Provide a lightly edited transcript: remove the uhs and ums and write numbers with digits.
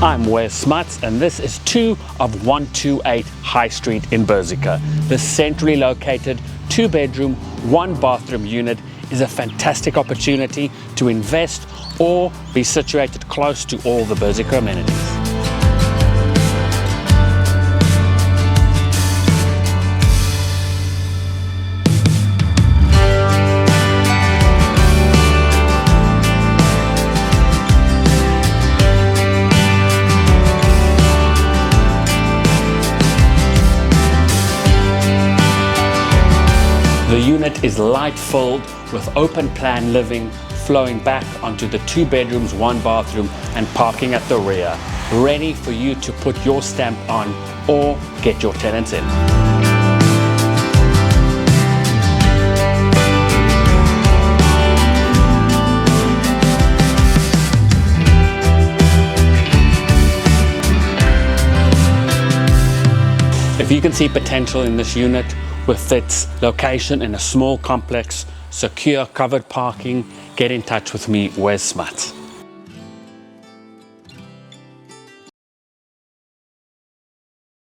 I'm Wes Smuts, and this is 2 of 128 High Street in Berserker. The centrally located 2-bedroom, 1-bathroom unit is a fantastic opportunity to invest or be situated close to all the Berserker amenities. The unit is light-filled with open plan living flowing back onto the 2 bedrooms, 1 bathroom and parking at the rear, ready for you to put your stamp on or get your tenants in. If you can see potential in this unit, with its location in a small complex, secure covered parking, get in touch with me, Wes Smuts.